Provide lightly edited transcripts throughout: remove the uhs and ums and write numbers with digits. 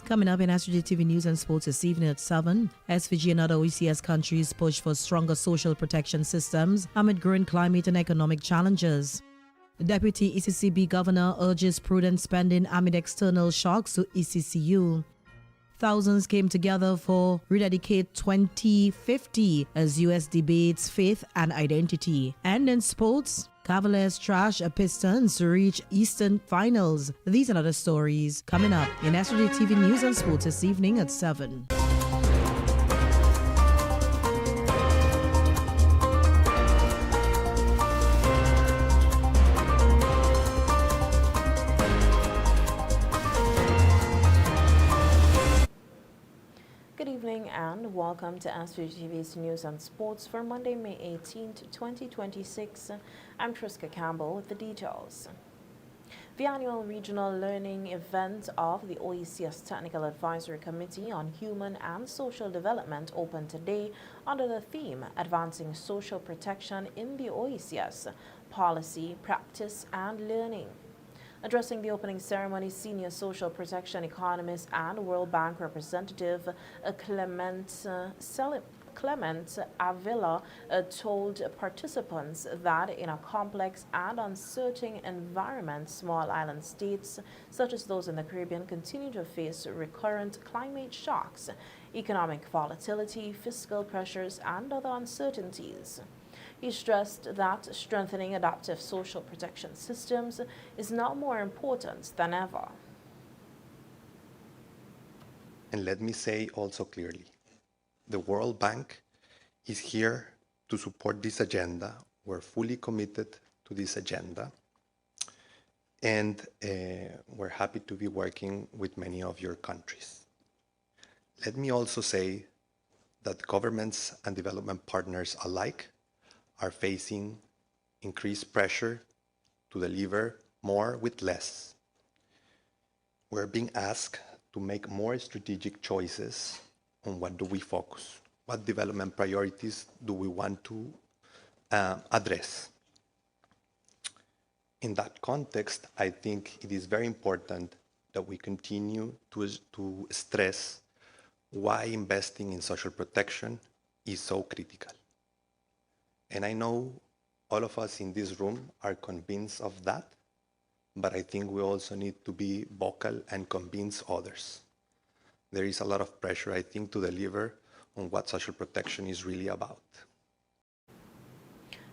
Coming up in SVG-TV News and Sports this evening at 7, SVG and other OECS countries push for stronger social protection systems amid growing climate and economic challenges. Deputy ECCB Governor urges prudent spending amid external shocks to ECCU. Thousands came together for Rededicate 2050 as US debates faith and identity. And in sports, Cavaliers trash Pistons to reach Eastern Finals. These and other stories coming up in SVG-TV News and Sports this evening at 7. Good evening and welcome to SVGTV's News and Sports for Monday, May 18th, 2026. I'm Triska Campbell with the details. The annual regional learning event of the OECS Technical Advisory Committee on Human and Social Development opened today under the theme Advancing Social Protection in the OECS, Policy, Practice and Learning. Addressing the opening ceremony, senior social protection economist and World Bank representative Clement Avila told participants that in a complex and uncertain environment, small island states such as those in the Caribbean continue to face recurrent climate shocks, economic volatility, fiscal pressures, and other uncertainties. He stressed that strengthening adaptive social protection systems is now more important than ever. And let me say also clearly, the World Bank is here to support this agenda. We're fully committed to this agenda. And we're happy to be working with many of your countries. Let me also say that governments and development partners alike are facing increased pressure to deliver more with less. We're being asked to make more strategic choices on what do we focus, what development priorities do we want to address. In that context, I think it is very important that we continue to stress why investing in social protection is so critical. And I know all of us in this room are convinced of that, but I think we also need to be vocal and convince others. There is a lot of pressure, I think, to deliver on what social protection is really about.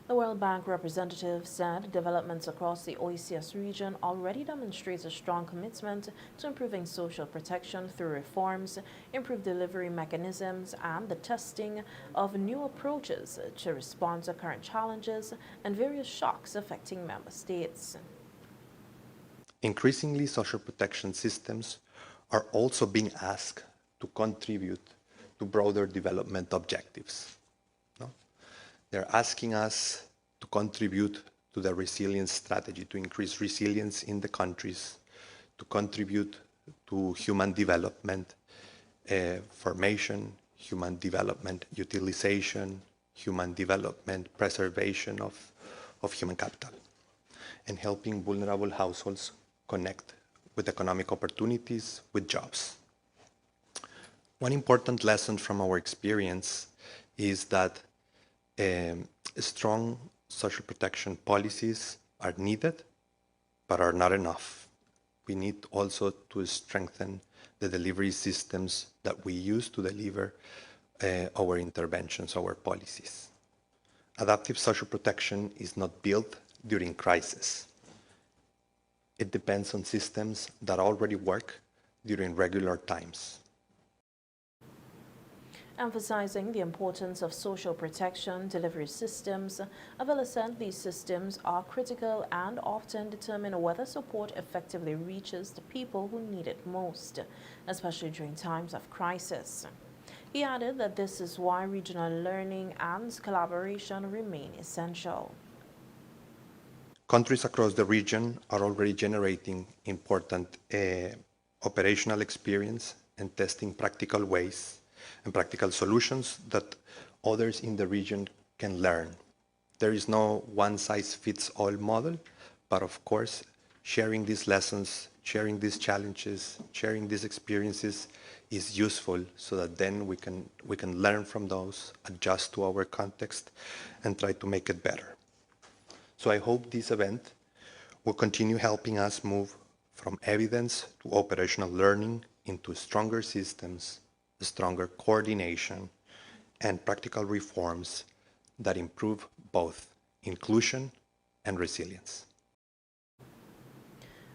The World Bank representative said developments across the OECS region already demonstrates a strong commitment to improving social protection through reforms, improved delivery mechanisms, and the testing of new approaches to respond to current challenges and various shocks affecting member states. Increasingly, social protection systems are also being asked to contribute to broader development objectives. They're asking us to contribute to the resilience strategy, to increase resilience in the countries, to contribute to human development, formation, human development utilization, human development preservation of human capital, and helping vulnerable households connect with economic opportunities, with jobs. One important lesson from our experience is that strong social protection policies are needed, but are not enough. We need also to strengthen the delivery systems that we use to deliver our interventions, our policies. Adaptive social protection is not built during crisis. It depends on systems that already work during regular times. Emphasizing the importance of social protection delivery systems, Avila said these systems are critical and often determine whether support effectively reaches the people who need it most, especially during times of crisis. He added that this is why regional learning and collaboration remain essential. Countries across the region are already generating important operational experience and testing practical ways and practical solutions that others in the region can learn. There is no one-size-fits-all model, but of course, sharing these lessons sharing these challenges, sharing these experiences is useful so that then we can learn from those, adjust to our context, and try to make it better. So I hope this event will continue helping us move from evidence to operational learning into stronger systems, stronger coordination, and practical reforms that improve both inclusion and resilience.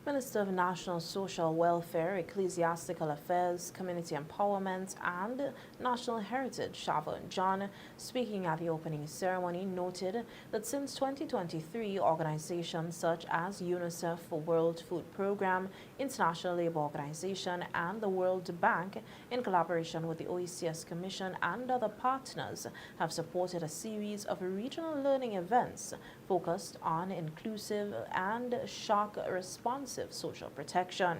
Minister of National Social Welfare, Ecclesiastical Affairs, Community Empowerment and National Heritage, Shavon John, speaking at the opening ceremony, noted that since 2023, organizations such as UNICEF, World Food Programme, International Labour Organization and the World Bank, in collaboration with the OECS Commission and other partners, have supported a series of regional learning events focused on inclusive and shock responsive social protection.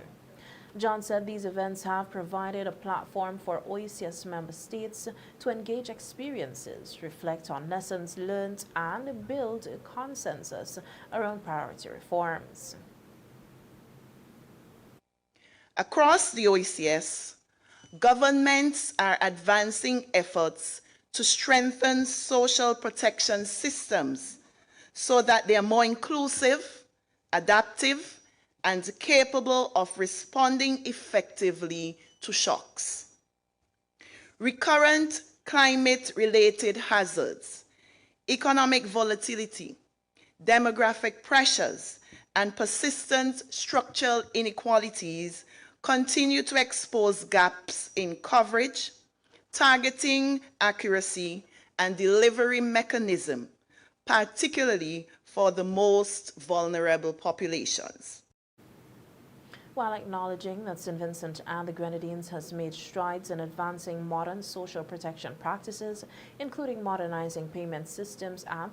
John said these events have provided a platform for OECS member states to engage experiences, reflect on lessons learned, and build consensus around priority reforms. Across the OECS, governments are advancing efforts to strengthen social protection systems so that they are more inclusive, adaptive, and capable of responding effectively to shocks. Recurrent climate-related hazards, economic volatility, demographic pressures, and persistent structural inequalities continue to expose gaps in coverage, targeting accuracy, and delivery mechanism, particularly for the most vulnerable populations. While acknowledging that St. Vincent and the Grenadines has made strides in advancing modern social protection practices, including modernizing payment systems and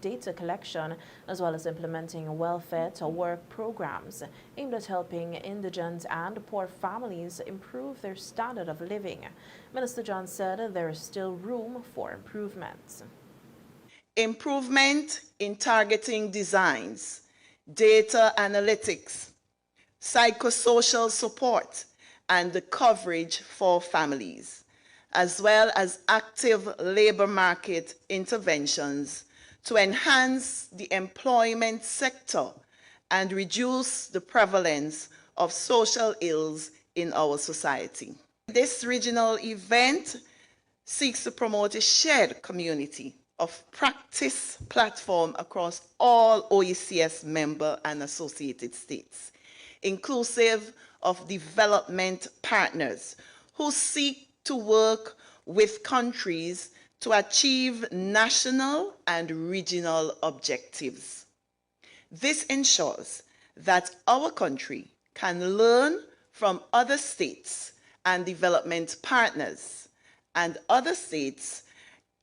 data collection, as well as implementing welfare-to-work programs aimed at helping indigent and poor families improve their standard of living, Minister John said there is still room for improvement. Improvement in targeting designs, data analytics, psychosocial support, and the coverage for families, as well as active labor market interventions to enhance the employment sector and reduce the prevalence of social ills in our society. This regional event seeks to promote a shared community of practice platform across all OECS member and associated states, inclusive of development partners who seek to work with countries to achieve national and regional objectives. This ensures that our country can learn from other states and development partners, and other states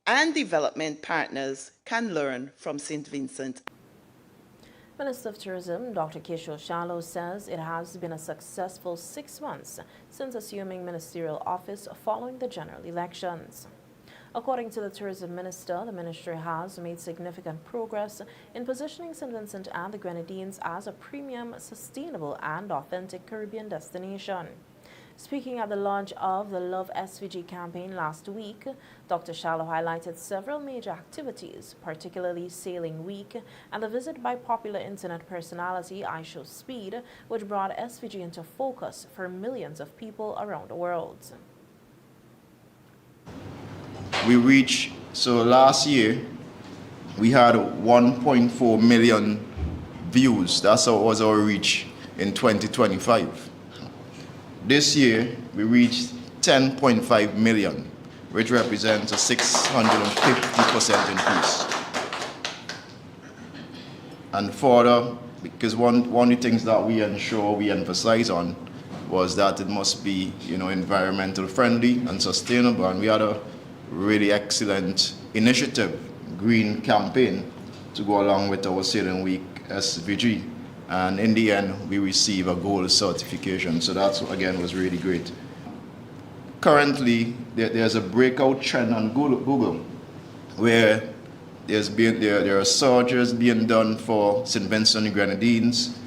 and development partners can learn from St. Vincent. Minister of Tourism, Dr. Kishore Shallow, says it has been a successful 6 months since assuming ministerial office following the general elections. According to the Tourism Minister, the ministry has made significant progress in positioning St. Vincent and the Grenadines as a premium, sustainable and authentic Caribbean destination. Speaking at the launch of the Love SVG campaign last week, Dr. Shallow highlighted several major activities, particularly Sailing Week and the visit by popular internet personality iShowSpeed, which brought SVG into focus for millions of people around the world. So last year, we had 1.4 million views. That's was our reach in 2025. This year, we reached 10.5 million, which represents a 650% increase. And further, because one of the things that we emphasize on was that it must be, environmental friendly and sustainable. And we had a really excellent initiative, green campaign, to go along with our Sailing Week SVG. And in the end, we receive a gold certification. So that, again, was really great. Currently, there's a breakout trend on Google where there are searches being done for St. Vincent and Grenadines,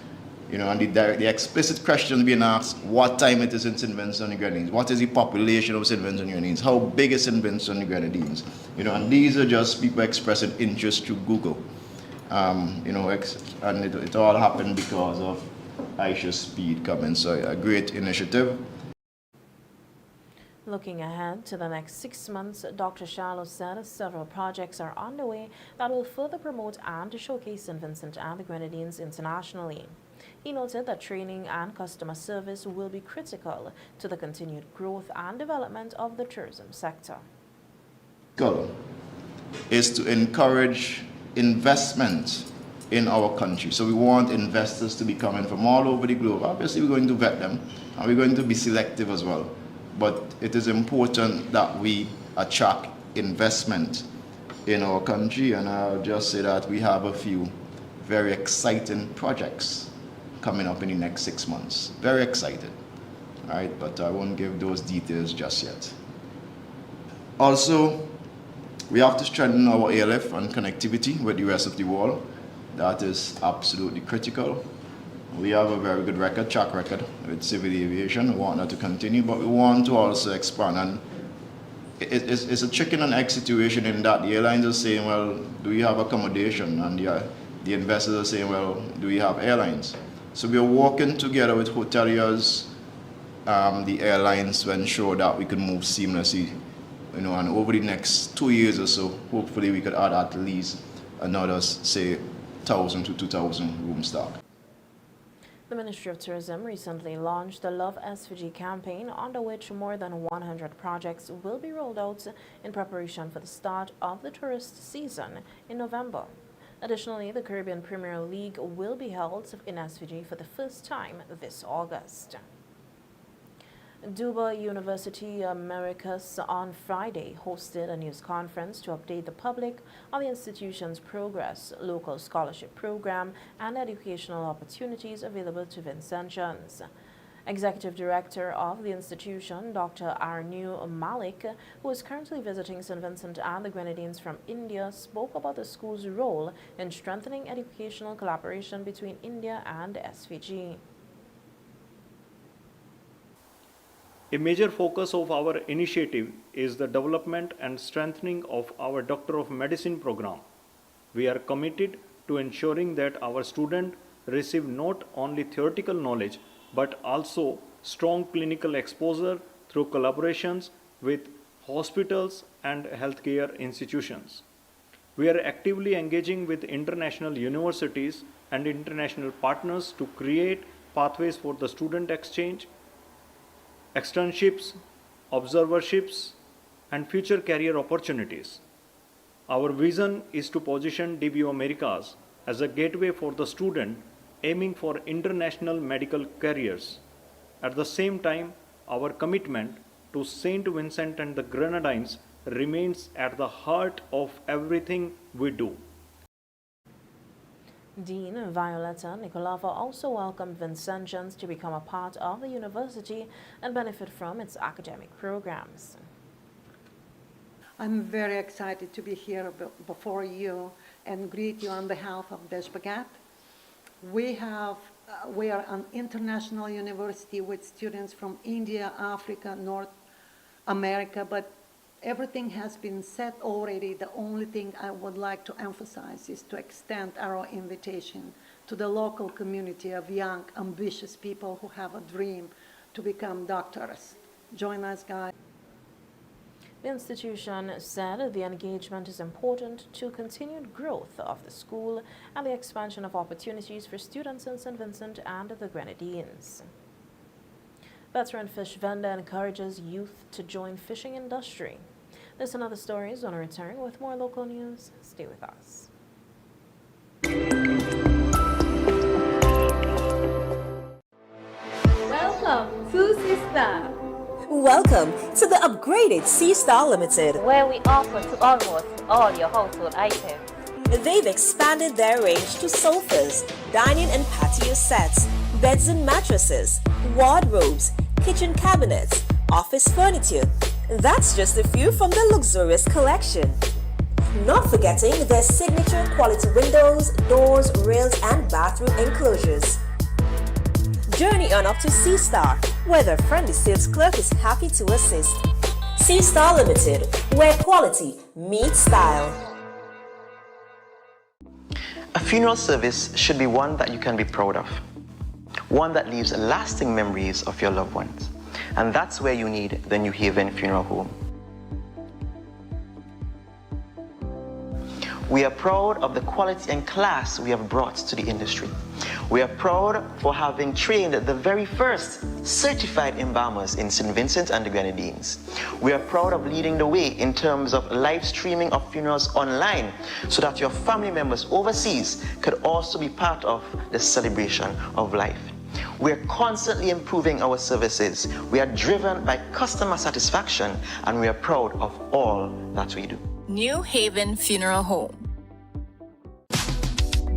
You know, and the explicit questions being asked: what time it is in St. Vincent and the Grenadines? What is the population of St. Vincent and the Grenadines? How big is St. Vincent and the Grenadines? You know, and these are just people expressing interest through Google. You know, and it all happened because of Aisha Speed coming. So a great initiative. Looking ahead to the next 6 months, Dr. Shallow said several projects are underway that will further promote and showcase St. Vincent and the Grenadines internationally. He noted that training and customer service will be critical to the continued growth and development of the tourism sector. Goal is to encourage investment in our country. So we want investors to be coming from all over the globe. Obviously, we're going to vet them, and we're going to be selective as well. But it is important that we attract investment in our country, and I'll just say that we have a few very exciting projects coming up in the next 6 months. Very excited, all right? But I won't give those details just yet. Also, we have to strengthen our ALF and connectivity with the rest of the world. That is absolutely critical. We have a very good track record with civil aviation. We want that to continue, but we want to also expand. And it's a chicken and egg situation in that the airlines are saying, well, do we have accommodation? And the investors are saying, well, do we have airlines? So we are working together with hoteliers, the airlines, to ensure that we can move seamlessly. You know, and over the next 2 years or so, hopefully we could add at least another, say, 1,000 to 2,000 room stock. The Ministry of Tourism recently launched the Love SVG campaign, under which more than 100 projects will be rolled out in preparation for the start of the tourist season in November. Additionally, the Caribbean Premier League will be held in SVG for the first time this August. Duba University Americas on Friday hosted a news conference to update the public on the institution's progress, local scholarship program, and educational opportunities available to Vincentians. Executive Director of the institution, Dr. Arnu Malik, who is currently visiting St. Vincent and the Grenadines from India, spoke about the school's role in strengthening educational collaboration between India and SVG. A major focus of our initiative is the development and strengthening of our Doctor of Medicine program. We are committed to ensuring that our students receive not only theoretical knowledge but also strong clinical exposure through collaborations with hospitals and healthcare institutions. We are actively engaging with international universities and international partners to create pathways for the student exchange, externships, observerships, and future career opportunities. Our vision is to position DBU Americas as a gateway for the student aiming for international medical careers. At the same time, our commitment to St. Vincent and the Grenadines remains at the heart of everything we do. Dean Violetta Nikolava also welcomed Vincentians to become a part of the university and benefit from its academic programs. I'm very excited to be here before you and greet you on behalf of the SVG. We are an international university with students from India, Africa, North America, but everything has been said already. The only thing I would like to emphasize is to extend our invitation to the local community of young, ambitious people who have a dream to become doctors. Join us, guys. The institution said the engagement is important to continued growth of the school and the expansion of opportunities for students in St. Vincent and the Grenadines. Veteran fish vendor encourages youth to join fishing industry. This and other stories on a return with more local news. Stay with us. Welcome to Sister, Welcome to the upgraded Sea Star Limited. where we offer to almost all your household items. They've expanded their range to sofas, dining and patio sets, beds and mattresses, wardrobes, kitchen cabinets, office furniture. That's just a few from the luxurious collection. Not forgetting their signature quality windows, doors, rails, and bathroom enclosures. Journey on up to Sea Star, where the friendly sales clerk is happy to assist. Sea Star Limited, where quality meets style. A funeral service should be one that you can be proud of, one that leaves lasting memories of your loved ones. And that's where you need the New Haven Funeral Home. We are proud of the quality and class we have brought to the industry. We are proud for having trained the very first certified embalmers in St. Vincent and the Grenadines. We are proud of leading the way in terms of live streaming of funerals online so that your family members overseas could also be part of the celebration of life. We are constantly improving our services. We are driven by customer satisfaction, and we are proud of all that we do. New Haven Funeral Home.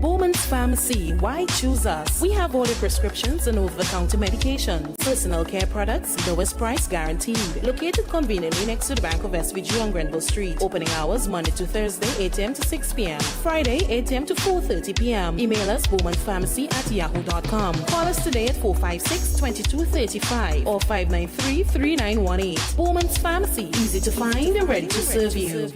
Bowman's Pharmacy, why choose us? We have all the prescriptions and over-the-counter medications, personal care products, lowest price guaranteed. Located conveniently next to the Bank of SVG on Grenville Street. Opening hours Monday to Thursday, 8 a.m. to 6 p.m. Friday, 8 a.m. to 4:30 p.m. Email us bowmanpharmacy@yahoo.com. Call us today at 456-2235 or 593-3918. Bowman's Pharmacy, easy to find and ready to serve you.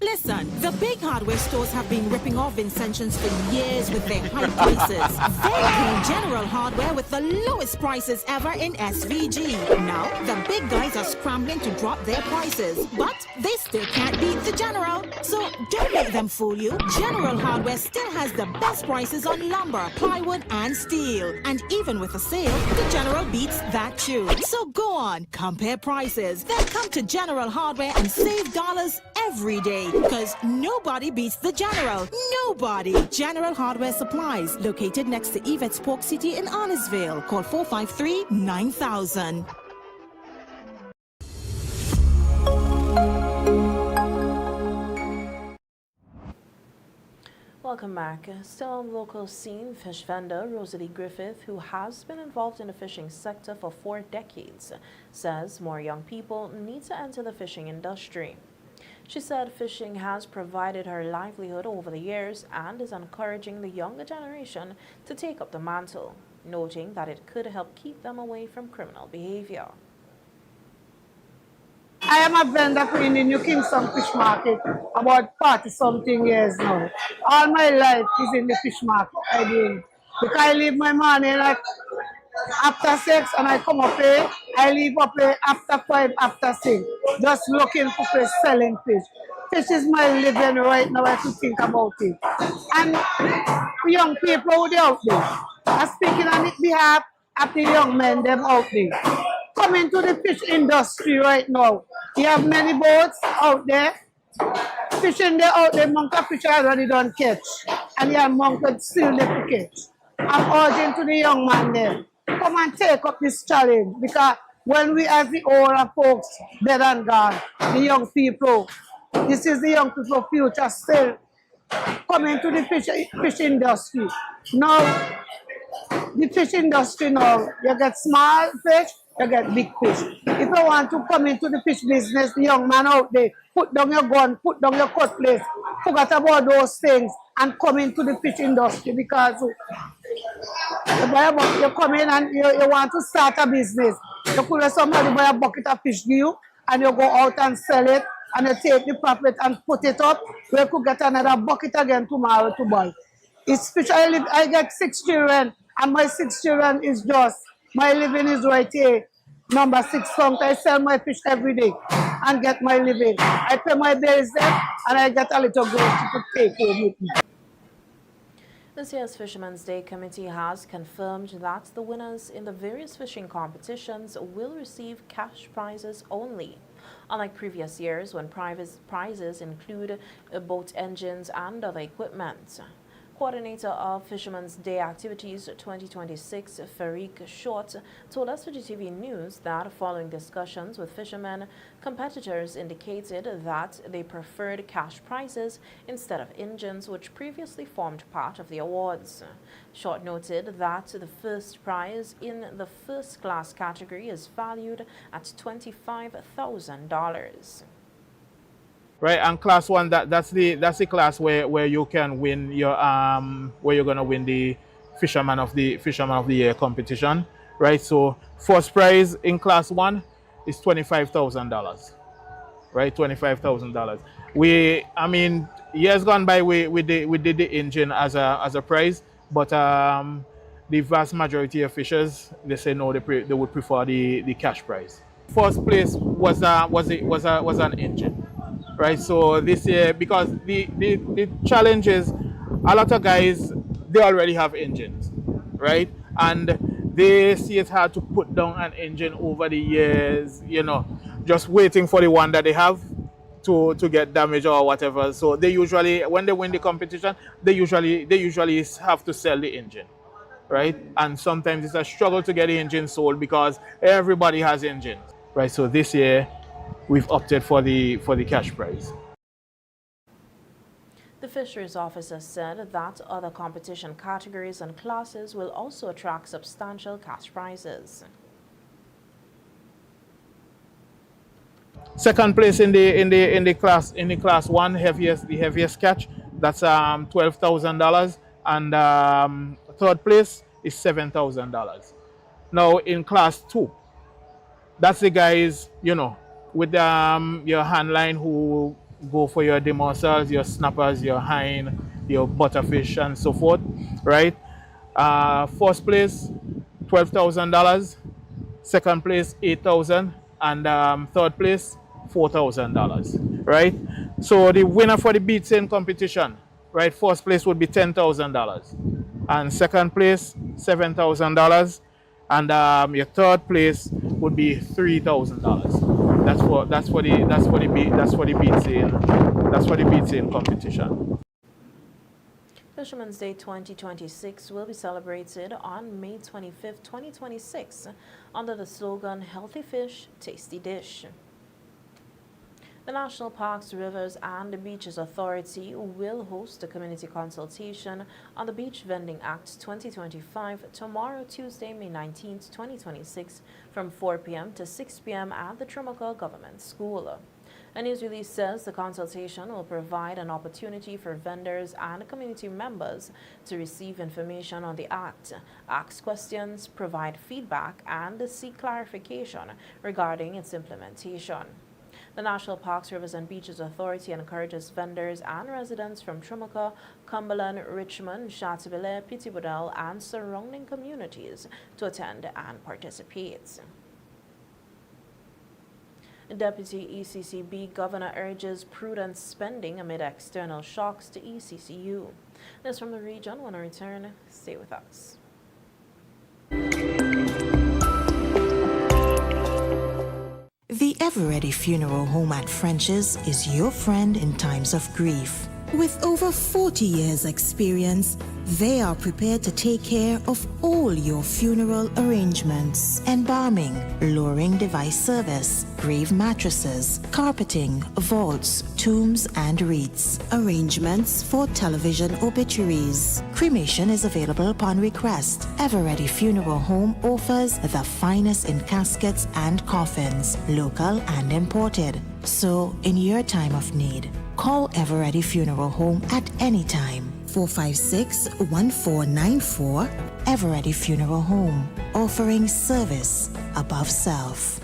Listen, the big hardware stores have been ripping off Vincentians for years with their high prices. They came General Hardware with the lowest prices ever in SVG. Now, the big guys are scrambling to drop their prices, but they still can't beat the General. So don't let them fool you. General Hardware still has the best prices on lumber, plywood, and steel. And even with a sale, the General beats that too. So go on, compare prices, then come to General Hardware and save dollars every day. Because nobody beats the General. Nobody. General Hardware Supplies, located next to Yvette's Pork City in Arnesville. Call 453-9000. Welcome back. Still on the local scene, fish vendor Rosalie Griffith, who has been involved in the fishing sector for 4 decades, says more young people need to enter the fishing industry. She said fishing has provided her livelihood over the years and is encouraging the younger generation to take up the mantle, noting that it could help keep them away from criminal behavior. I am a vendor in the New Kingston Fish Market about 40-something years now. All my life is in the fish market. Because I leave my morning like after 6 and I come up here, I leave up here after 5, after 6, just looking for fish, selling fish. Fish is my living right now, I have to think about it. And young people out there, I'm speaking on behalf of the young men them out there. Come into the fish industry right now. You have many boats out there. Fishing there out there, monk of fish already don't catch. And you have monk that still they to catch. I'm urging to the young man there, come and take up this challenge, because when we as the older folks dead and gone, the young people, this is the young people's future still. Come into the fish industry. Now, the fish industry now, you get small fish, you get big fish. If you want to come into the fish business, the young man out there, put down your gun, put down your cutlass, forget about those things and come into the fish industry, because you come in and you want to start a business. You could have somebody buy a bucket of fish give you and you go out and sell it and you take the profit and put it up. You could get another bucket again tomorrow to buy. It's fish. I get 6 children and my 6 children is just, my living is right here. Number 6 front. I sell my fish every day and get my living. I pay my bills there and I get a little grocery to take home with me. This year's Fisherman's Day Committee has confirmed that the winners in the various fishing competitions will receive cash prizes only. Unlike previous years when prizes include boat engines and other equipment. Coordinator of Fisherman's Day Activities 2026, Farik Short, told SVG-TV News that following discussions with fishermen, competitors indicated that they preferred cash prizes instead of engines, which previously formed part of the awards. Short noted that the first prize in the first class category is valued at $25,000. Right, and class 1, that's the class where you can win your where you're gonna win the Fisherman of the Year competition, right? So first prize in class 1 is $25,000, right? $25,000. Years gone by, we did the engine as a prize, but the vast majority of fishers, they say no, they would prefer the cash prize. First place was an engine, right? So this year, because the challenge is a lot of guys, they already have engines, right? And they see it hard to put down an engine over the years, just waiting for the one that they have to get damaged or whatever. So they usually, when they win the competition, they usually have to sell the engine, right? And sometimes it's a struggle to get the engine sold because everybody has engines, right? So this year we've opted for the cash prize. The fisheries officer said that other competition categories and classes will also attract substantial cash prizes. Second place in the class 1 the heaviest catch, that's $12,000, and third place is $7,000. Now in class 2, that's the guys with your hand line who go for your demersals, your snappers, your hine, your butterfish, and so forth, right? First place $12,000, second place $8,000, and third place $4,000, right? So the winner for the beat in competition, right? First place would be $10,000, and second place $7,000, and your third place would be $3,000. That's for the beats in competition. Fisherman's Day 2026 will be celebrated on May 25th, 2026 under the slogan Healthy Fish, Tasty Dish. The National Parks, Rivers and Beaches Authority will host a community consultation on the Beach Vending Act 2025 tomorrow, Tuesday, May 19th, 2026 from 4 p.m. to 6 p.m. at the Trumaka Government School. A news release says the consultation will provide an opportunity for vendors and community members to receive information on the Act, ask questions, provide feedback, and seek clarification regarding its implementation. The National Parks, Rivers and Beaches Authority encourages vendors and residents from Trumaka, Cumberland, Richmond, Chateaubelair, Pittibudel, and surrounding communities to attend and participate. Deputy ECCB Governor urges prudent spending amid external shocks to ECCU. This from the region. When I return, stay with us. The Ever-Ready Funeral Home at French's is your friend in times of grief. With over 40 years' experience, they are prepared to take care of all your funeral arrangements: embalming, lowering device service, grave mattresses, carpeting, vaults, tombs and wreaths, arrangements for television obituaries. Cremation is available upon request. Ever-Ready Funeral Home offers the finest in caskets and coffins, local and imported. So, in your time of need, call Ever-Ready Funeral Home at any time. 456-1494. Ever-Ready Funeral Home, offering service above self.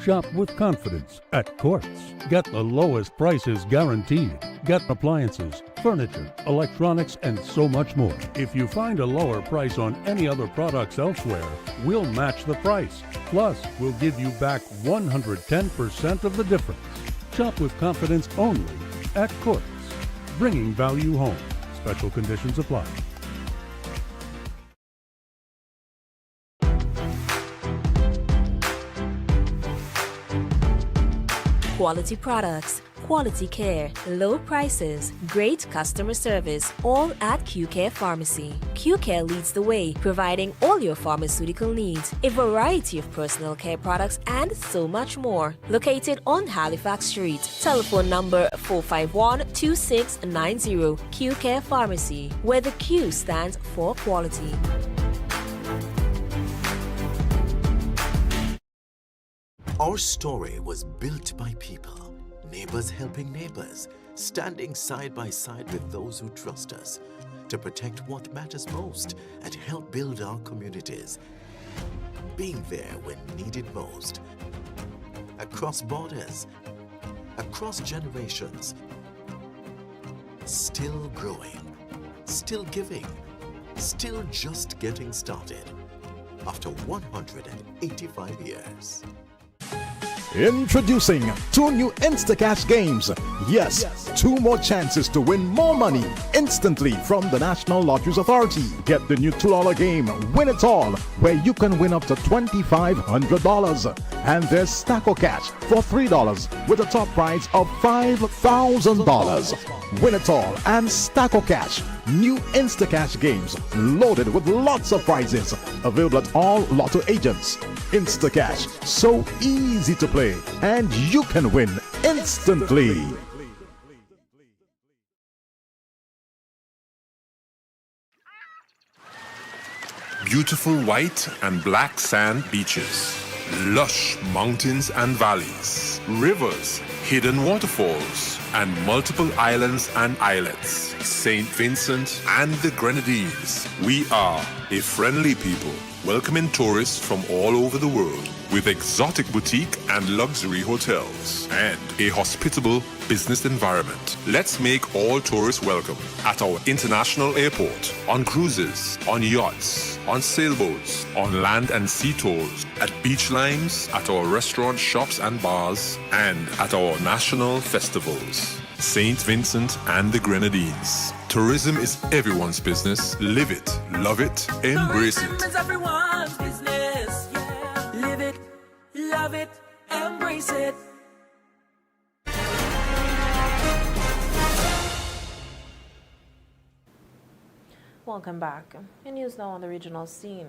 Shop with confidence at Quartz. Get the lowest prices guaranteed. Get appliances, furniture, electronics, and so much more. If you find a lower price on any other products elsewhere, we'll match the price. Plus, we'll give you back 110% of the difference. Shop with confidence only at Quartz. Bringing value home. Special conditions apply. Quality products, quality care, low prices, great customer service, all at Q-Care Pharmacy. Q-Care leads the way, providing all your pharmaceutical needs, a variety of personal care products, and so much more. Located on Halifax Street. Telephone number 451-2690. Q-Care Pharmacy, where the Q stands for quality. Our story was built by people, neighbors helping neighbors, standing side by side with those who trust us. to protect what matters most and help build our communities. Being there when needed most. Across borders, across generations. Still growing, still giving, still just getting started. After 185 years. Introducing 2 new Instacash games. Yes, 2 more chances to win more money instantly from the National Lotteries Authority. Get the new $2 game, Win It All, where you can win up to $2,500. And there's Stacko Cash for $3 with a top prize of $5,000. Win It All and Stacko Cash, new Instacash games loaded with lots of prizes. Available at all Lotto agents. Instacash, so easy to play, and you can win instantly. Beautiful white and black sand beaches, lush mountains and valleys, rivers, hidden waterfalls, and multiple islands and islets. St. Vincent and the Grenadines. We are a friendly people, welcoming tourists from all over the world with exotic boutique and luxury hotels and a hospitable business environment. Let's make all tourists welcome at our international airport, on cruises, on yachts, on sailboats, on land and sea tours, at beach limes, at our restaurants, shops and bars, and at our national festivals. St. Vincent and the Grenadines. Tourism is everyone's business. Live it, love it, embrace it. Tourism is everyone's business. Yeah. Live it, love it, embrace it. Welcome back. In news now on the regional scene.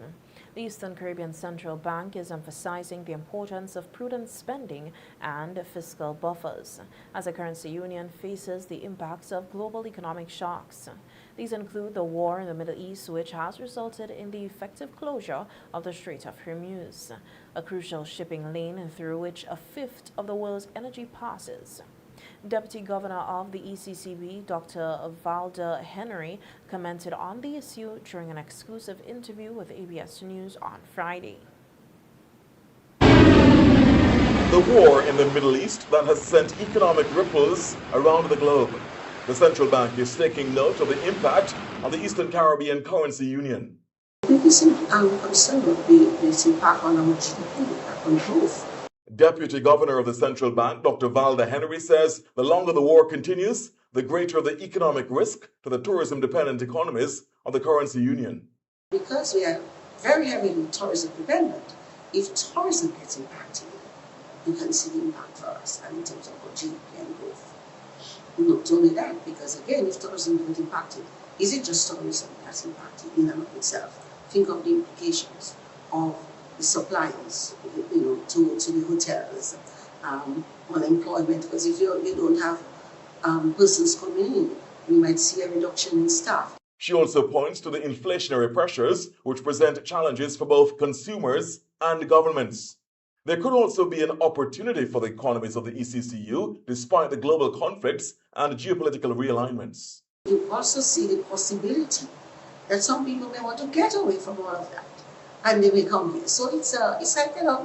The Eastern Caribbean Central Bank is emphasizing the importance of prudent spending and fiscal buffers as the currency union faces the impacts of global economic shocks. These include the war in the Middle East, which has resulted in the effective closure of the Strait of Hormuz, a crucial shipping lane through which a fifth of the world's energy passes. Deputy Governor of the ECCB, Dr. Valda Henry, commented on the issue during an exclusive interview with ABS News on Friday. The war in the Middle East that has sent economic ripples around the globe. The central bank is taking note of the impact on the Eastern Caribbean Currency Union. The biggest concern would be this impact on our GDP, on growth. Deputy Governor of the Central Bank, Dr. Valda Henry, says the longer the war continues, the greater the economic risk to the tourism-dependent economies of the currency union. Because we are very heavily tourism-dependent, if tourism gets impacted, you can see the impact for us and in terms of our GDP and growth. Not only that, because again, if tourism gets impacted, is it just tourism that's impacted in and of itself? Think of the implications of the suppliers, to the hotels, unemployment, because if you don't have persons coming in, we might see a reduction in staff. She also points to the inflationary pressures which present challenges for both consumers and governments. There could also be an opportunity for the economies of the ECCU despite the global conflicts and geopolitical realignments. You also see the possibility that some people may want to get away from all of that, and they will come here. So it's like,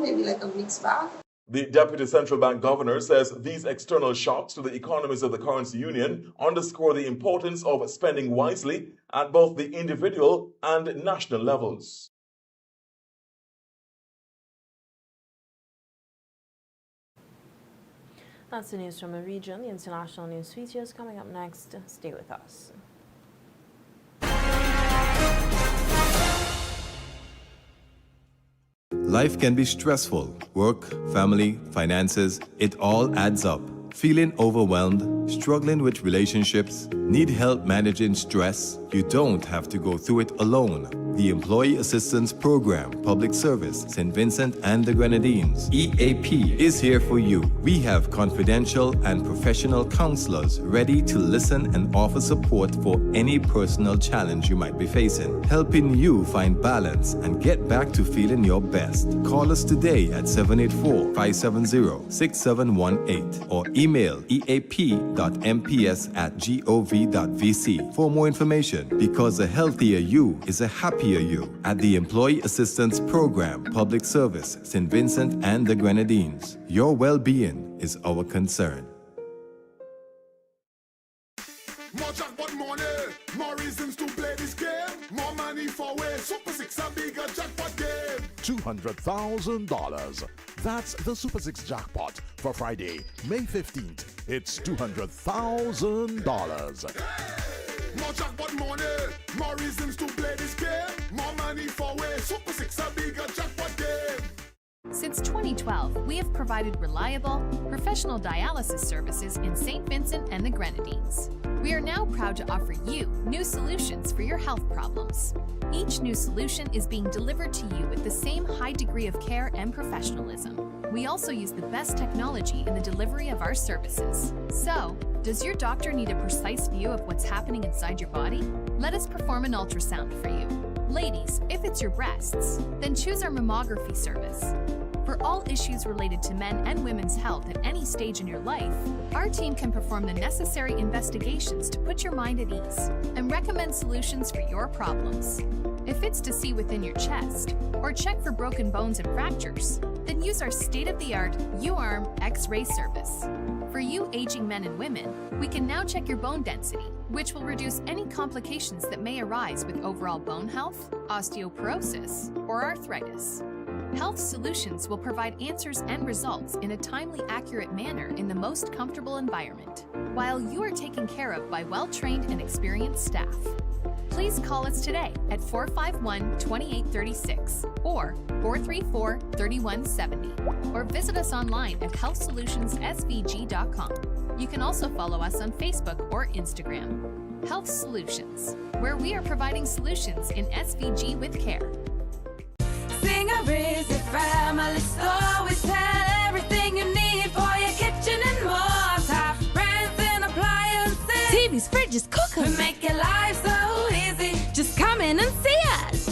maybe like a mixed bag. The Deputy Central Bank Governor says these external shocks to the economies of the currency union underscore the importance of spending wisely at both the individual and national levels. That's the news from the region. The international news feature is coming up next. Stay with us. Life can be stressful. Work, family, finances, it all adds up. Feeling overwhelmed, struggling with relationships, need help managing stress? You don't have to go through it alone. The Employee Assistance Program, Public Service, St. Vincent and the Grenadines, EAP, is here for you. We have confidential and professional counselors ready to listen and offer support for any personal challenge you might be facing, helping you find balance and get back to feeling your best. Call us today at 784-570-6718 or email eap.gov.gh www.mps@gov.vc for more information, because a healthier you is a happier you. At the Employee Assistance Program, Public Service, St. Vincent and the Grenadines, your well-being is our concern. More jackpot money, more reasons to play this game. More money for way. Super 6 a bigger jackpot game. $200,000. That's the Super 6 jackpot for Friday, May 15th. It's $200,000. More jackpot money, more reasons to play this game. More money for way. Super 6 a bigger jackpot game. Since 2012, we have provided reliable, professional dialysis services in St. Vincent and the Grenadines. We are now proud to offer you new solutions for your health problems. Each new solution is being delivered to you with the same high degree of care and professionalism. We also use the best technology in the delivery of our services. So, does your doctor need a precise view of what's happening inside your body? Let us perform an ultrasound for you. Ladies, if it's your breasts, then choose our mammography service. For all issues related to men and women's health at any stage in your life, our team can perform the necessary investigations to put your mind at ease and recommend solutions for your problems. If it's to see within your chest or check for broken bones and fractures, then use our state-of-the-art U-Arm X-ray service. For you aging men and women, we can now check your bone density, which will reduce any complications that may arise with overall bone health, osteoporosis, or arthritis. Health Solutions will provide answers and results in a timely, accurate manner in the most comfortable environment, while you are taken care of by well-trained and experienced staff. Please call us today at 451-2836 or 434-3170, or visit us online at healthsolutionsSVG.com. You can also follow us on Facebook or Instagram. Health Solutions, where we are providing solutions in SVG with care. Singer is a family store. We sell everything you need for your kitchen and more. Top brands and appliances. TVs, fridges, cookers. We make your life so easy. Just come in and see us.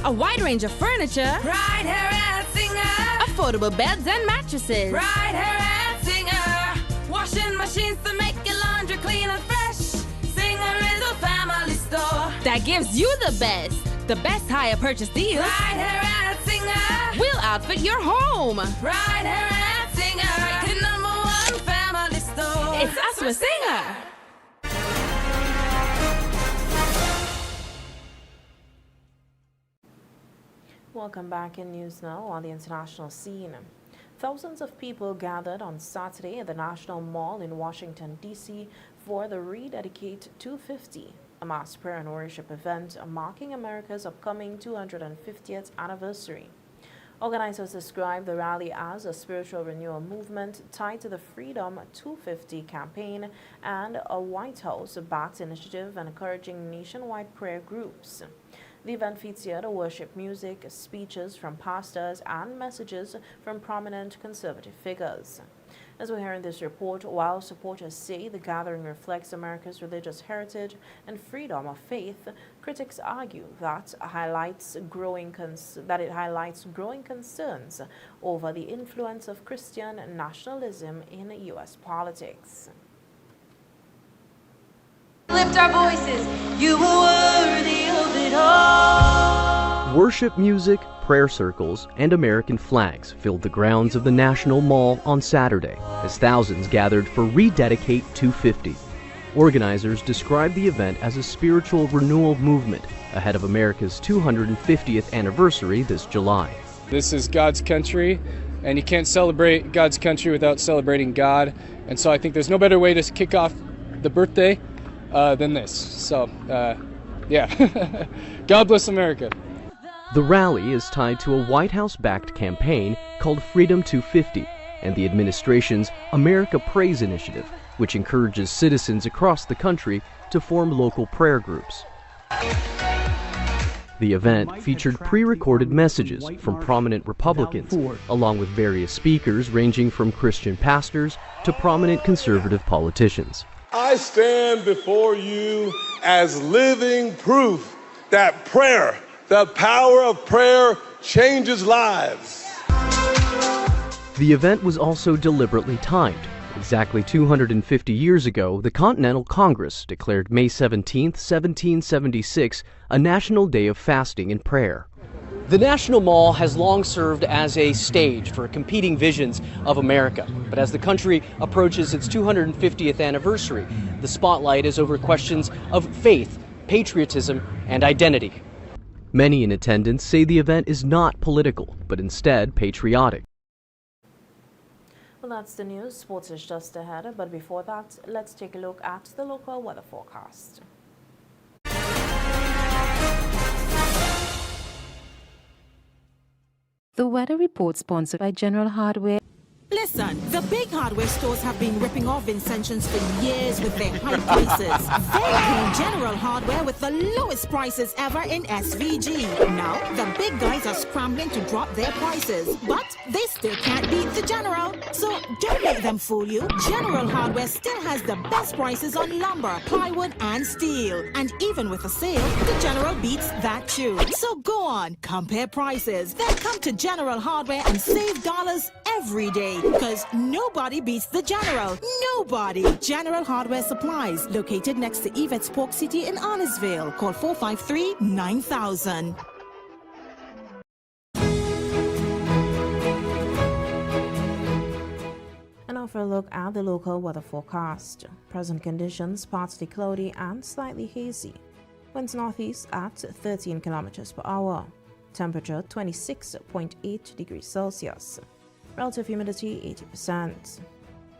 A wide range of furniture. Right here at Singer. Affordable beds and mattresses. Right here at Singer. Washing machines to make your laundry clean and fresh. Singer is a family store that gives you the best hire purchase deals. Right here at Singer. We'll outfit your home. Right here at Singer. The #1 family store. It's us with Singer. Welcome back in News Now on the international scene. Thousands of people gathered on Saturday at the National Mall in Washington, D.C. for the Rededicate 250, a mass prayer and worship event marking America's upcoming 250th anniversary. Organizers describe the rally as a spiritual renewal movement tied to the Freedom 250 campaign and a White House-backed initiative encouraging nationwide prayer groups. The event featured worship music, speeches from pastors, and messages from prominent conservative figures. As we hear in this report, while supporters say the gathering reflects America's religious heritage and freedom of faith, critics argue that it highlights growing concerns over the influence of Christian nationalism in U.S. politics. Lift our voices. You are worthy of it all. Worship music, prayer circles, and American flags filled the grounds of the National Mall on Saturday as thousands gathered for Rededicate 250. Organizers described the event as a spiritual renewal movement ahead of America's 250th anniversary this July. This is God's country, and you can't celebrate God's country without celebrating God. And so I think there's no better way to kick off the birthday than this. So, yeah. God bless America. The rally is tied to a White House-backed campaign called Freedom 250 and the administration's America Prays initiative, which encourages citizens across the country to form local prayer groups. The event featured pre-recorded messages from prominent Republicans, along with various speakers ranging from Christian pastors to prominent conservative politicians. I stand before you as living proof that prayer, the power of prayer, changes lives. The event was also deliberately timed, Exactly 250 years ago, the Continental Congress declared May 17, 1776, a national day of fasting and prayer. The National Mall has long served as a stage for competing visions of America. But as the country approaches its 250th anniversary, the spotlight is over questions of faith, patriotism, and identity. Many in attendance say the event is not political, but instead patriotic. Well, that's the news. Sports is just ahead, but before that, let's take a look at the local weather forecast. The weather report sponsored by General Hardware. Listen, the big hardware stores have been ripping off Vincentians for years with their high prices. They claim General Hardware with the lowest prices ever in SVG. Now, the big guys are scrambling to drop their prices, but they still can't beat the General. So don't let them fool you. General Hardware still has the best prices on lumber, plywood, and steel. And even with a sale, the General beats that too. So go on, compare prices. Then come to General Hardware and save dollars every day. Because nobody beats the General. Nobody. General Hardware Supplies, located next to Yvette's Pork City in Arnesville. Call 453-9000. And now for a look at the local weather forecast. Present conditions partly cloudy and slightly hazy. Winds northeast at 13 kilometers per hour. Temperature 26.8 degrees Celsius. Relative humidity 80%.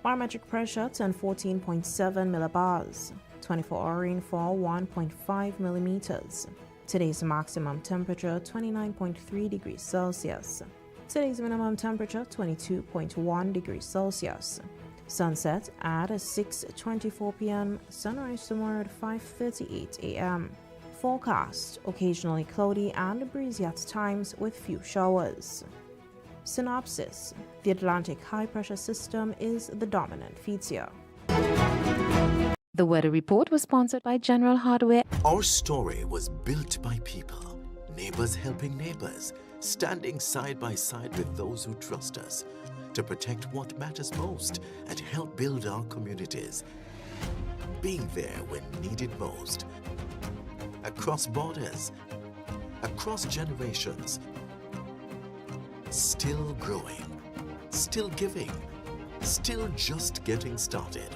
Barometric pressure 1014.7 millibars. 24-hour rainfall 1.5 millimeters. Today's maximum temperature 29.3 degrees Celsius. Today's minimum temperature 22.1 degrees Celsius. Sunset at 6:24 p.m. Sunrise tomorrow at 5:38 a.m. Forecast: occasionally cloudy and breezy at times with few showers. Synopsis: the Atlantic high-pressure system is the dominant feature. The weather report was sponsored by General Hardware. Our story was built by people, neighbors helping neighbors, standing side by side with those who trust us to protect what matters most and help build our communities. Being there when needed most. Across borders, across generations. Still growing, still giving, still just getting started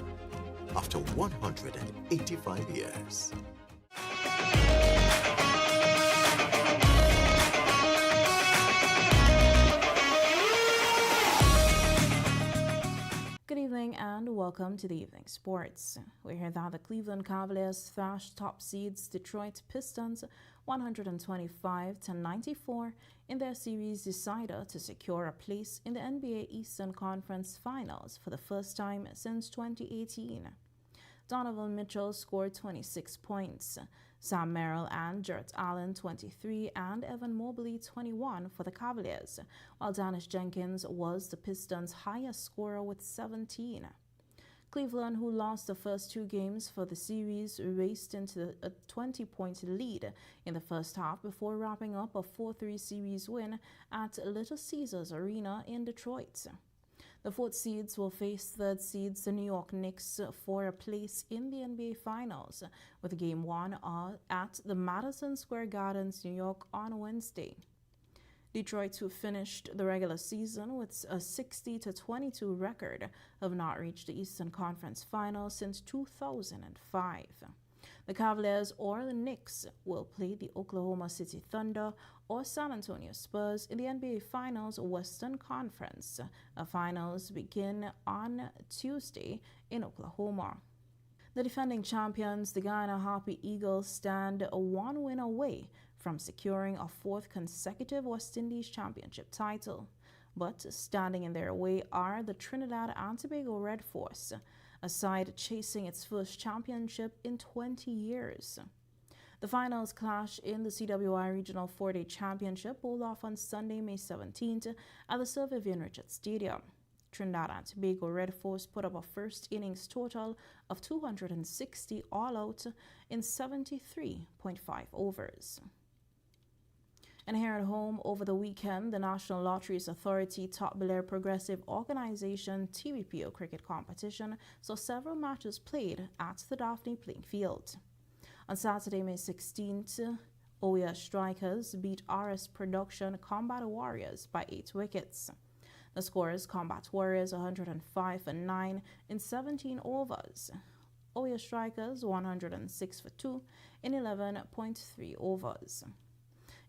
after 185 years. Good evening and welcome to the Evening Sports. We hear that the Cleveland Cavaliers thrashed top seeds Detroit Pistons 125-94 in their series decider to secure a place in the NBA Eastern Conference Finals for the first time since 2018. Donovan Mitchell scored 26 points, Sam Merrill and Jarrett Allen 23, and Evan Mobley 21 for the Cavaliers, while Dennis Jenkins was the Pistons' highest scorer with 17. Cleveland, who lost the first two games for the series, raced into a 20-point lead in the first half before wrapping up a 4-3 series win at Little Caesars Arena in Detroit. The fourth seeds will face third seeds the New York Knicks for a place in the NBA Finals, with Game 1 at the Madison Square Gardens, New York on Wednesday. Detroit, who finished the regular season with a 60-22 record, have not reached the Eastern Conference Finals since 2005. The Cavaliers or the Knicks will play the Oklahoma City Thunder or San Antonio Spurs in the NBA Finals Western Conference. The finals begin on Tuesday in Oklahoma. The defending champions, the Guyana Harpy Eagles, stand one win away from securing a fourth consecutive West Indies Championship title. But standing in their way are the Trinidad and Tobago Red Force, a side chasing its first championship in 20 years. The finals clash in the CWI Regional 4-Day Championship rolled off on Sunday, May 17th at the Sir Vivian Richards Stadium. Trinidad and Tobago Red Force put up a first innings total of 260 all out in 73.5 overs. And here at home over the weekend, the National Lotteries Authority Top Belair Progressive Organization TBPO cricket competition saw several matches played at the Daphne playing field. On Saturday, May 16th, OES Strikers beat RS Production Combat Warriors by 8 wickets. The scores: Combat Warriors 105 for 9 in 17 overs. OES Strikers 106 for 2 in 11.3 overs.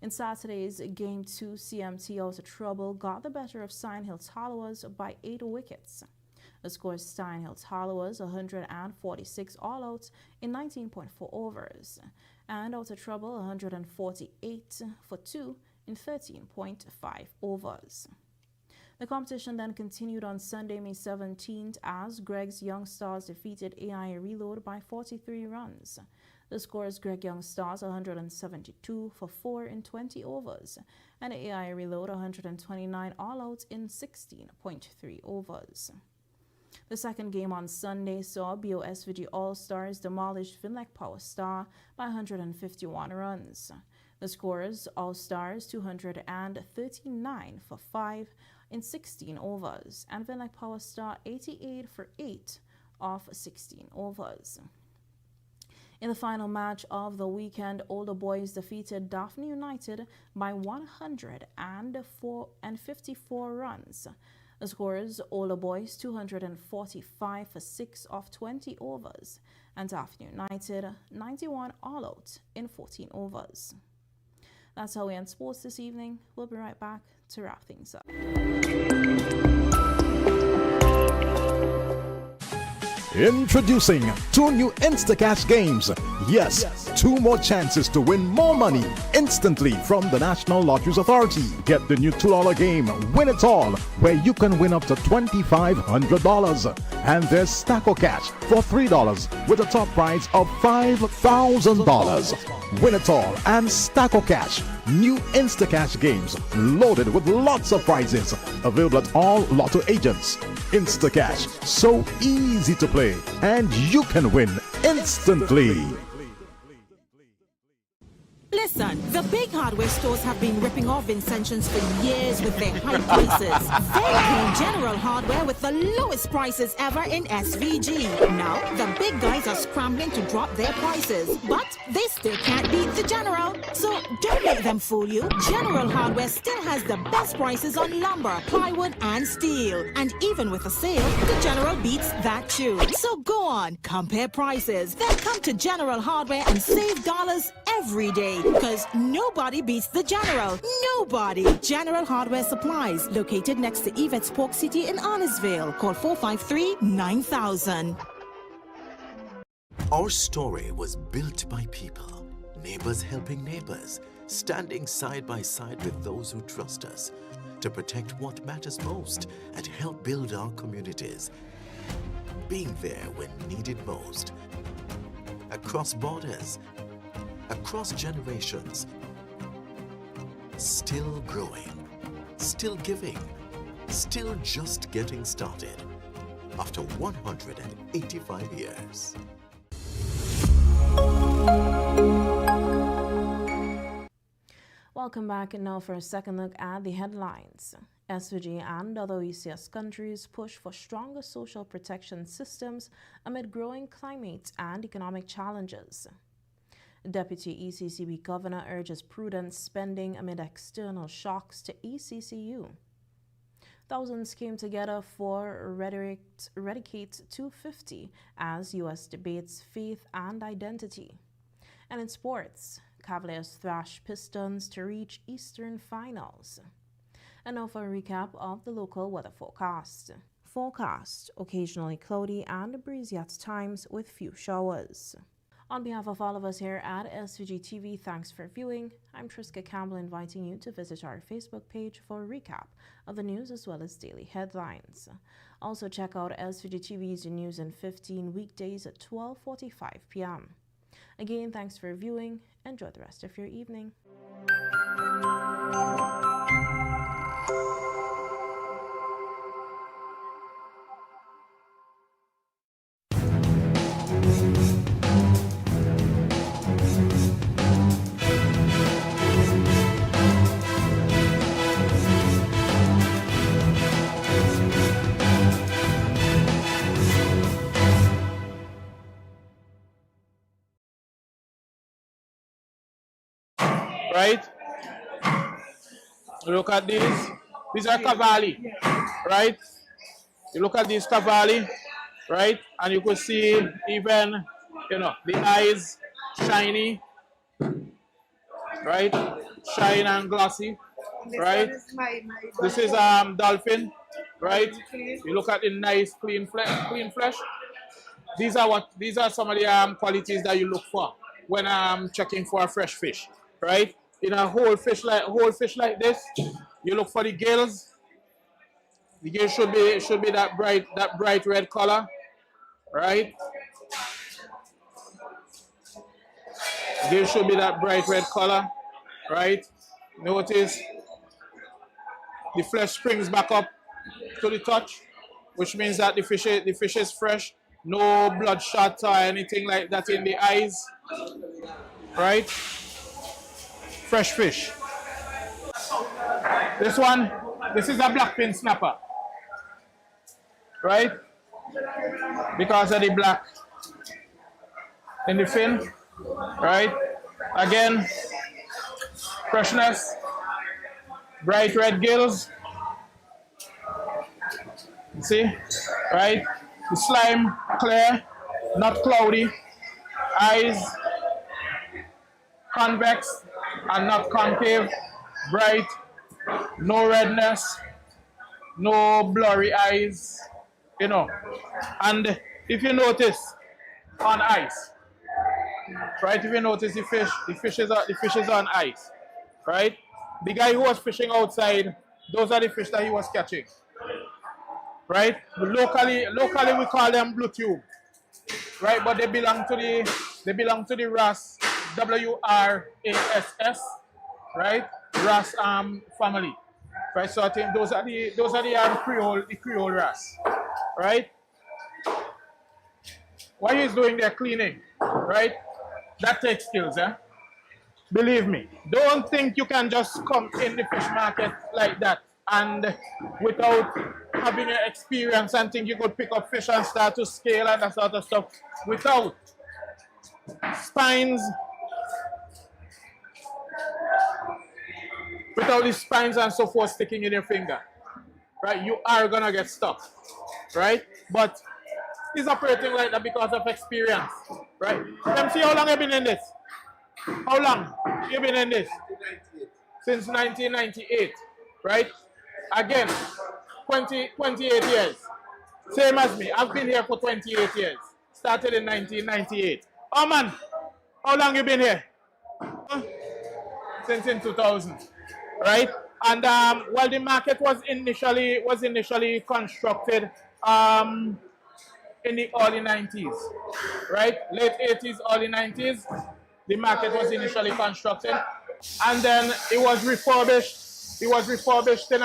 In Saturday's Game 2, CMT Out of Trouble got the better of Stine Hills Hollowers by 8 wickets. The score: Stine Hills Hollowers 146 all out in 19.4 overs, and Out of Trouble 148 for 2 in 13.5 overs. The competition then continued on Sunday, May 17th, as Greg's Young Stars defeated AI Reload by 43 runs. The scores: Greg Young Stars 172 for 4 in 20 overs, and AI Reload 129 all out in 16.3 overs. The second game on Sunday saw BOSVG All-Stars demolish Finlec Power Star by 151 runs. The scores: All-Stars 239 for 5 in 16 overs, and Finlec Power Star 88 for 8 off 16 overs. In the final match of the weekend, Older Boys defeated Daphne United by 154 runs. The scores: Older Boys 245 for 6 off 20 overs, and Daphne United 91 all out in 14 overs. That's how we end sports this evening. We'll be right back to wrap things up. Introducing 2 new Instacash games. Yes, 2 more chances to win more money instantly from the National Lotteries Authority. Get the new $2 game, Win It All, where you can win up to $2,500. And there's Stacko Cash for $3 with a top prize of $5,000. Win It All and Stacko Cash, new Instacash games loaded with lots of prizes. Available at all Lotto agents. Instacash, so easy to play, and you can win instantly. Listen, the big hardware stores have been ripping off Vincentians for years with their high prices. They came General Hardware with the lowest prices ever in SVG. Now, the big guys are scrambling to drop their prices, but they still can't beat the General. So don't let them fool you. General Hardware still has the best prices on lumber, plywood, and steel. And even with a sale, the General beats that too. So go on, compare prices. Then come to General Hardware and save dollars every day. Because nobody beats the General. Nobody. General Hardware Supplies, located next to Yvette's Pork City in Arnesville. Call 453-9000. Our story was built by people, neighbors helping neighbors, standing side by side with those who trust us to protect what matters most and help build our communities. Being there when needed most. Across borders, across generations, still growing, still giving, still just getting started after 185 years. Welcome back, and now for a second look at the headlines. SVG and other ECS countries push for stronger social protection systems amid growing climate and economic challenges. Deputy ECCB Governor urges prudent spending amid external shocks to ECCU. Thousands came together for Eradicate 250 as U.S. debates faith and identity. And in sports, Cavaliers thrash Pistons to reach Eastern Finals. And now for a recap of the local weather forecast. Forecast: occasionally cloudy and breezy at times with few showers. On behalf of all of us here at SVG-TV, thanks for viewing. I'm Triska Campbell, inviting you to visit our Facebook page for a recap of the news as well as daily headlines. Also check out SVG-TV's News in 15 weekdays at 12:45 p.m. Again, thanks for viewing. Enjoy the rest of your evening. right? Look at these. These are cavalli, right? You look at these cavalli, right? And you could see even, you know, the eyes shiny, right? Shine and glossy, right? This is dolphin, right? You look at the nice clean flesh. These are some of the qualities that you look for when checking for a fresh fish, right? In a whole fish like this, you look for the gills. The gill should be that bright red color, right? The gill should be that bright red color, right? Notice the flesh springs back up to the touch, which means that the fish is fresh. No bloodshot or anything like that in the eyes, right? Fresh fish. This is a blackfin snapper, right? Because of the black in the fin, right? Again, freshness, bright red gills. See, right? The slime clear, not cloudy. Eyes convex and not concave. Bright, no redness, no blurry eyes, you know. And if you notice on ice, right? If you notice the fish is on ice, right? The guy who was fishing outside, those are the fish that he was catching. Right? Locally we call them blue tube, right? But they belong to the wrasse, WRASS, right? Wrasse family, right? So I think those are the Creole wrasse, right? What he's doing there, cleaning, right? That takes skills, eh? Believe me. Don't think you can just come in the fish market like that and without having an experience and think you could pick up fish and start to scale and that sort of stuff without spines, without the spines and so forth sticking in your finger, right? You are gonna get stuck, right? But he's operating like that because of experience, right? Let me see how long you've been in this. How long you been in this? Since 1998, right? Again, 28 years. Same as me. I've been here for 28 years. Started in 1998. Oh man, how long you been here? Since in 2000, right? And well, the market was initially constructed in the early 90s, right? Late 80s, early 90s. The market was initially constructed, and then it was refurbished. It was refurbished in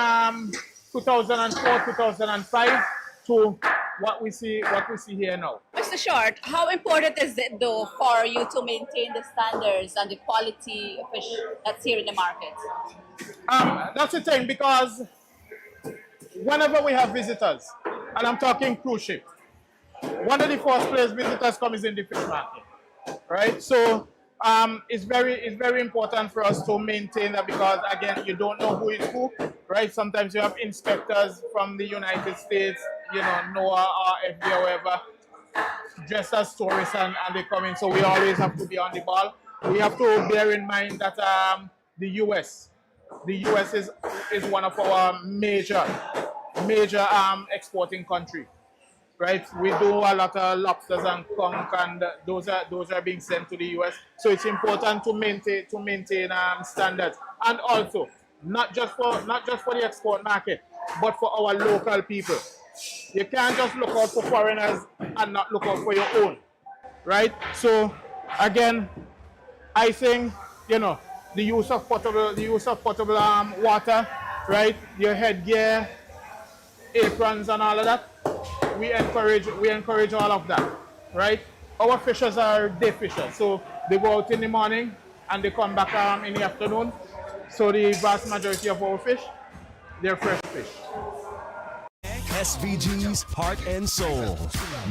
2004, 2005 to what we see here now. Mr. Short, how important is it though for you to maintain the standards and the quality of fish that's here in the market? That's the thing, because whenever we have visitors, and I'm talking cruise ship, one of the first place visitors come is in the fish market, right? So it's very important for us to maintain that, because again, you don't know who is who, right? Sometimes you have inspectors from the United States, you know, NOAA or FD or whatever, dressed as tourists and they come in. So we always have to be on the ball. We have to bear in mind that the US is one of our major exporting country. Right, we do a lot of lobsters and conch, and those are being sent to the US. So it's important to maintain standards, and also not just for the export market, but for our local people. You can't just look out for foreigners and not look out for your own, right? So again, I think, you know, the use of potable water, right? Your headgear, aprons, and all of that. We encourage all of that, right? Our fishers are day fishers, so they go out in the morning and they come back in the afternoon. So the vast majority of our fish, they're fresh fish. SVG's Heart and Soul.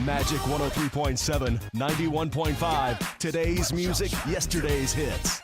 Magic 103.7, 91.5. Today's music, yesterday's hits.